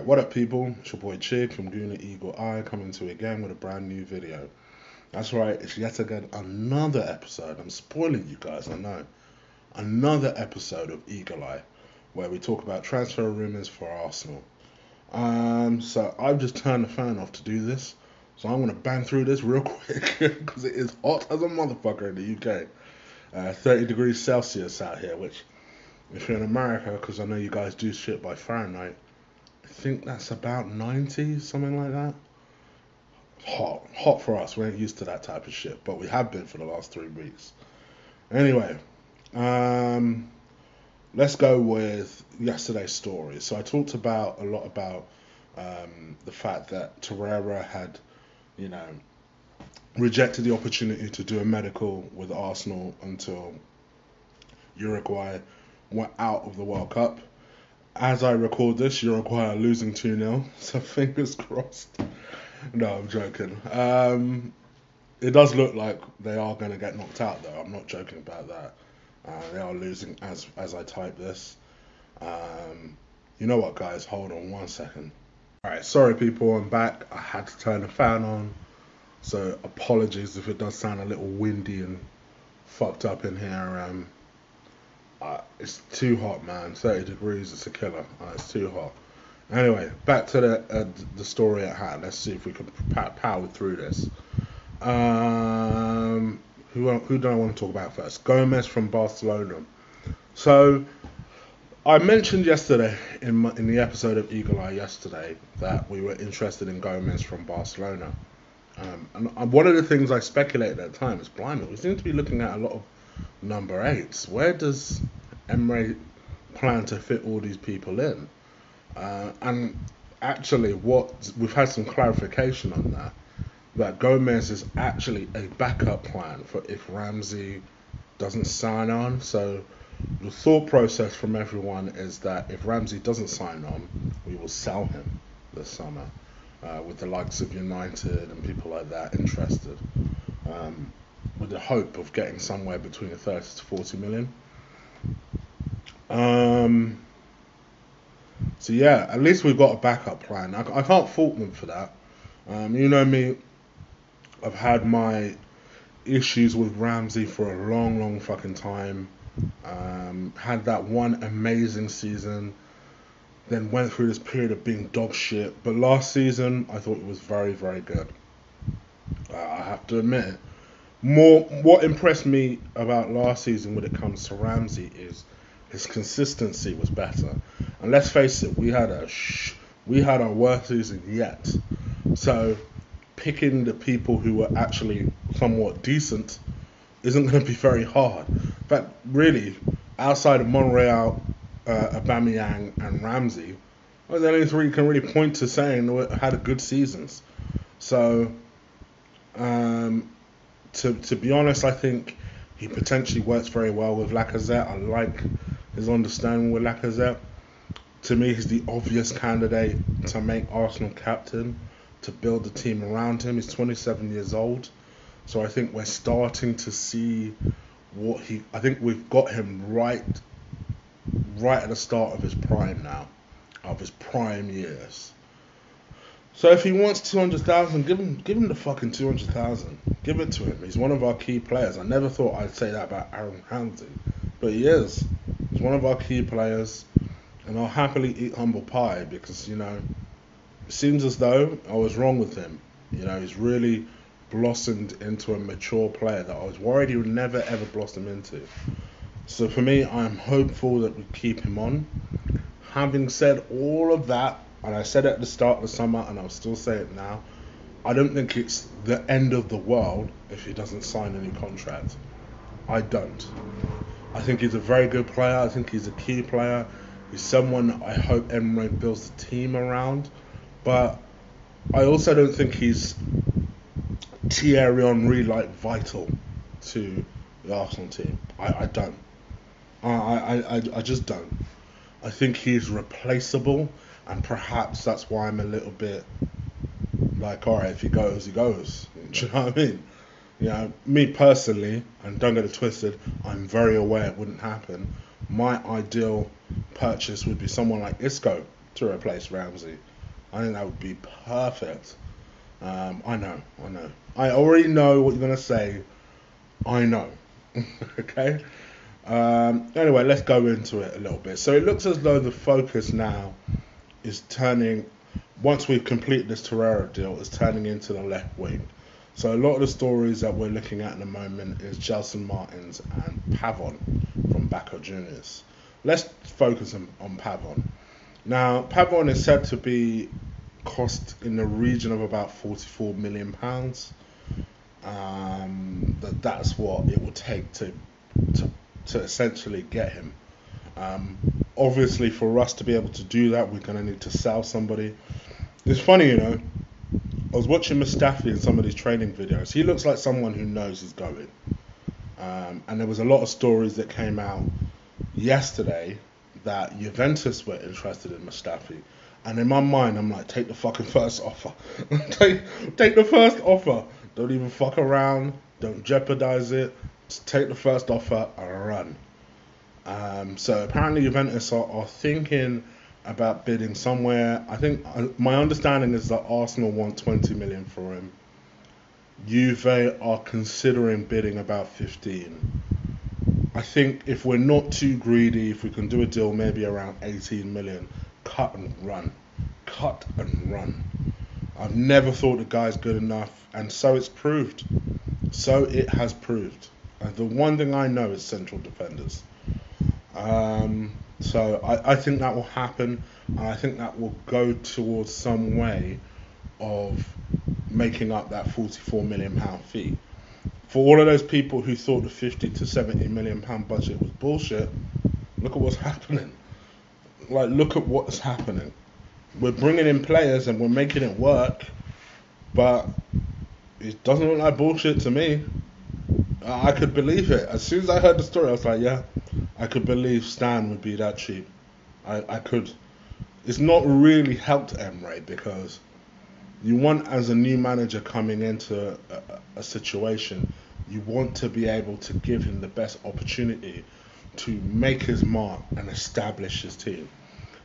What up, people? It's your boy Chig from Guna Eagle Eye coming to you again with a brand new video. That's right, it's yet again another episode. I'm spoiling you guys, I know. Another episode of Eagle Eye where we talk about transfer rumours for Arsenal. So I've just turned the fan off to do this. So I'm going to bang through this real quick because it is hot as a motherfucker in the UK. 30 degrees Celsius out here, which if you're in America, because I know you guys do shit by Fahrenheit, I think that's about 90, something like that. Hot for us. We ain't used to that type of shit, but we have been for the last 3 weeks. Anyway, let's go with yesterday's story. So I talked a lot about the fact that Torreira had, rejected the opportunity to do a medical with Arsenal until Uruguay were out of the World Cup. As I record this, Uruguay are losing 2-0, so fingers crossed. No, I'm joking. It does look like they are going to get knocked out, though. I'm not joking about that. They are losing as I type this. You know what, guys? Hold on 1 second. Alright, sorry people, I'm back. I had to turn the fan on, so apologies if it does sound a little windy and fucked up in here. It's too hot, man. 30 degrees, it's a killer. It's too hot. Anyway, back to the story at hand. Let's see if we can power through this. Who do I want to talk about first? Gomez from Barcelona. So I mentioned yesterday in the episode of Eagle Eye yesterday that we were interested in Gomez from Barcelona. And one of the things I speculated at the time is, blimey, we seem to be looking at a lot of number 8s. Where does Emre plan to fit all these people in? And actually, we've had some clarification on that Gomez is actually a backup plan for if Ramsey doesn't sign on. So the thought process from everyone is that if Ramsey doesn't sign on, we will sell him this summer, with the likes of United and people like that interested, with the hope of getting somewhere between 30 to 40 million. So yeah, at least we've got a backup plan. I can't fault them for that. You know me, I've had my issues with Ramsey for a long fucking time. Had that one amazing season, then went through this period of being dog shit. But last season, I thought it was very good. I have to admit it. What impressed me about last season when it comes to Ramsey is his consistency was better. And let's face it, we had our worst season yet. So picking the people who were actually somewhat decent isn't going to be very hard. In fact, really, outside of Monreal, Aubameyang and Ramsey, well, the only 3 you can really point to saying had good seasons. So to be honest, I think he potentially works very well with Lacazette. I like his understanding with Lacazette. To me, he's the obvious candidate to make Arsenal captain, to build the team around him. He's 27 years old, so I think we're starting to see I think we've got him right at the start of his prime now, of his prime years. So if he wants 200,000, give him the fucking 200,000. Give it to him. He's one of our key players. I never thought I'd say that about Aaron Ramsey, but he is. He's one of our key players, and I'll happily eat humble pie because, it seems as though I was wrong with him. He's really blossomed into a mature player that I was worried he would never ever blossom into. So for me, I'm hopeful that we keep him on. Having said all of that, and I said it at the start of the summer, and I'll still say it now, I don't think it's the end of the world if he doesn't sign a new contract. I don't. I think he's a very good player. I think he's a key player. He's someone I hope Emre builds the team around. But I also don't think he's Thierry Henry like vital to the Arsenal team. I don't. I just don't. I think he's replaceable, and perhaps that's why I'm a little bit like, alright, if he goes, he goes. Do you know what I mean? Me personally, and don't get it twisted, I'm very aware it wouldn't happen. My ideal purchase would be someone like Isco to replace Ramsey. I think that would be perfect. I know. I already know what you're gonna say. I know. Okay. Anyway, let's go into it a little bit. So it looks as though the focus now is turning, once we've completed this Torreira deal, is turning into the left wing. So a lot of the stories that we're looking at in the moment is Gelson Martins and Pavon from Boca Juniors. Let's focus on Pavon. Now, Pavon is said to be cost in the region of about £44 million. That's what it will take to essentially get him. Obviously, for us to be able to do that, we're going to need to sell somebody. It's funny, you know. I was watching Mustafi in some of these training videos. He looks like someone who knows he's going. And there was a lot of stories that came out yesterday that Juventus were interested in Mustafi. And in my mind, I'm like, take the fucking first offer. take the first offer. Don't even fuck around. Don't jeopardize it. Just take the first offer and run. So apparently Juventus are thinking about bidding somewhere. I think my understanding is that Arsenal want 20 million for him. Juve are considering bidding about 15. I think if we're not too greedy, if we can do a deal maybe around 18 million, cut and run. I've never thought the guy's good enough, and so it's proved. So it has proved. And the one thing I know is central defenders. So I think that will happen, and I think that will go towards some way of making up that £44 million fee. For all of those people who thought the £50 to £70 million budget was bullshit, look at what's happening. Like, look at what's happening. We're bringing in players and we're making it work, but it doesn't look like bullshit to me. I could believe it. As soon as I heard the story, I was like, yeah, I could believe Stan would be that cheap. I could. It's not really helped Emre, because you want, as a new manager coming into a situation, you want to be able to give him the best opportunity to make his mark and establish his team.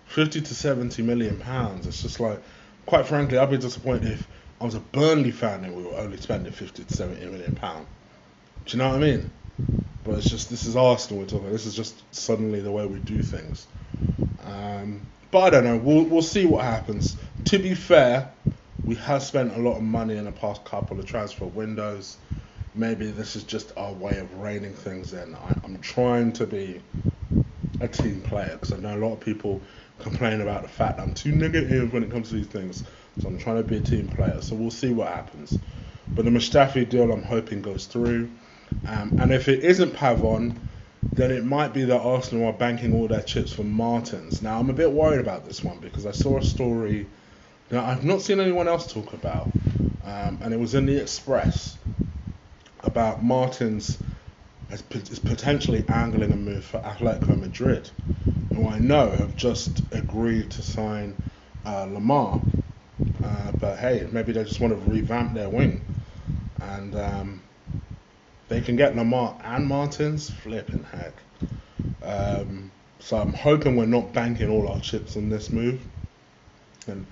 50 to 70 million pounds. It's just like, quite frankly, I'd be disappointed if I was a Burnley fan and we were only spending 50 to 70 million pounds. Do you know what I mean? But it's just, this is Arsenal we're talking. This is just suddenly the way we do things. But I don't know. We'll see what happens. To be fair, we have spent a lot of money in the past couple of transfer windows. Maybe this is just our way of reining things in. I'm trying to be a team player, because I know a lot of people complain about the fact that I'm too negative when it comes to these things. So I'm trying to be a team player. So we'll see what happens. But the Mustafi deal, I'm hoping, goes through. And if it isn't Pavon, then it might be that Arsenal are banking all their chips for Martins. Now, I'm a bit worried about this one, because I saw a story that I've not seen anyone else talk about. And it was in the Express about Martins is potentially angling a move for Atletico Madrid, who I know have just agreed to sign Lamar. But hey, maybe they just want to revamp their wing. And they can get Lamar and Martins, flipping heck. So I'm hoping we're not banking all our chips on this move. And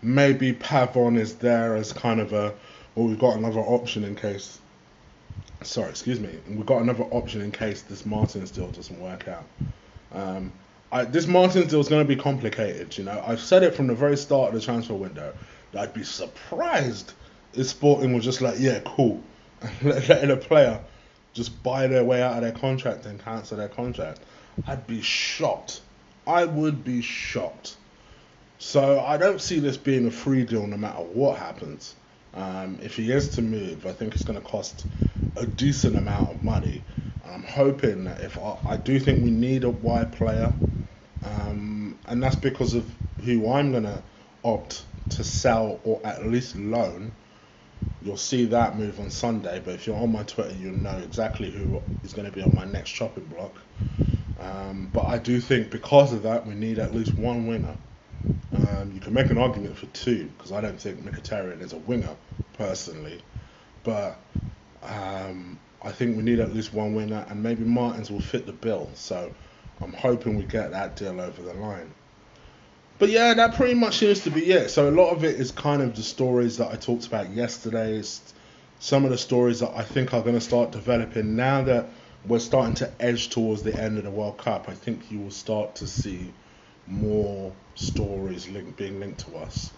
maybe Pavon is there as kind of we've got another option in case. Sorry, excuse me. We've got another option in case this Martins deal doesn't work out. This Martins deal is going to be complicated. You know, I've said it from the very start of the transfer window that I'd be surprised if Sporting was just like, yeah, cool, letting a player just buy their way out of their contract and cancel their contract. I'd be shocked. I would be shocked. So I don't see this being a free deal no matter what happens. If he is to move, I think it's going to cost a decent amount of money. I'm hoping that if I do think we need a wide player, and that's because of who I'm going to opt to sell or at least loan. You'll see that move on Sunday, but if you're on my Twitter, you'll know exactly who is going to be on my next chopping block. But I do think because of that, we need at least one winger. You can make an argument for two, because I don't think Mkhitaryan is a winger, personally. But I think we need at least one winger, and maybe Martins will fit the bill. So I'm hoping we get that deal over the line. But yeah, that pretty much seems to be it. So a lot of it is kind of the stories that I talked about yesterday. It's some of the stories that I think are going to start developing now that we're starting to edge towards the end of the World Cup. I think you will start to see more stories being linked to us.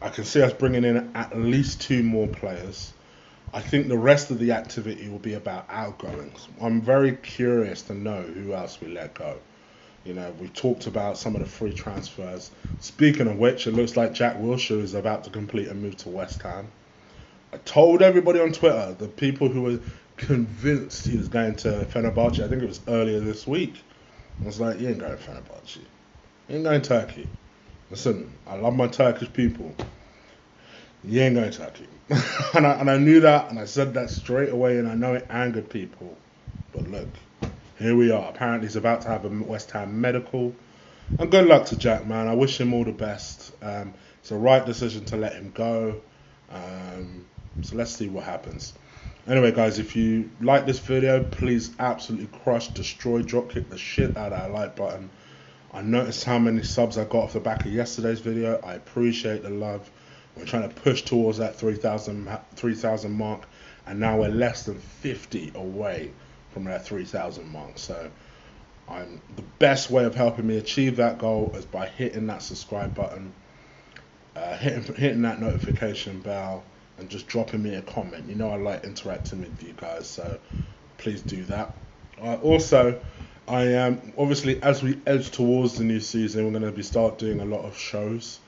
I can see us bringing in at least two more players. I think the rest of the activity will be about outgoings. I'm very curious to know who else we let go. You know, we talked about some of the free transfers. Speaking of which, it looks like Jack Wilshere is about to complete a move to West Ham. I told everybody on Twitter, the people who were convinced he was going to Fenerbahce, I think it was earlier this week, I was like, you ain't going to Fenerbahce. You ain't going to Turkey. Listen, I love my Turkish people. You ain't going to Turkey. and I knew that, and I said that straight away, and I know it angered people. But look, here we are. Apparently he's about to have a West Ham medical. And good luck to Jack, man. I wish him all the best. It's the right decision to let him go. So let's see what happens. Anyway, guys, if you like this video, please absolutely crush, destroy, dropkick the shit out of that like button. I noticed how many subs I got off the back of yesterday's video. I appreciate the love. We're trying to push towards that 3,000 mark, and now we're less than 50 away from that 3,000 mark. So the best way of helping me achieve that goal is by hitting that subscribe button, hitting that notification bell, and just dropping me a comment. You know I like interacting with you guys, so please do that. Also, I am obviously, as we edge towards the new season, we're going to start doing a lot of shows.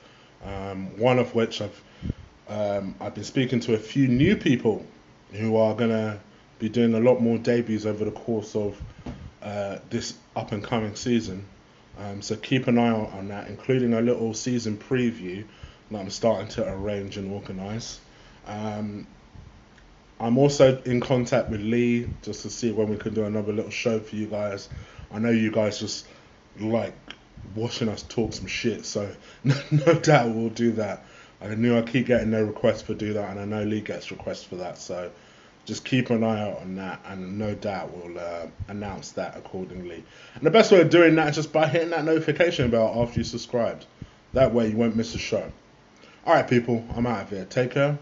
One of which I've been speaking to a few new people who are going to be doing a lot more debuts over the course of this up and coming season. So keep an eye out on that, including a little season preview that I'm starting to arrange and organise. I'm also in contact with Lee just to see when we can do another little show for you guys. I know you guys just like watching us talk some shit, so no doubt we'll do that. I knew I keep getting no requests for do that, and I know Lee gets requests for that, so just keep an eye out on that, and no doubt we'll announce that accordingly. And the best way of doing that is just by hitting that notification bell after you subscribed. That way you won't miss a show. Alright people, I'm out of here. Take care.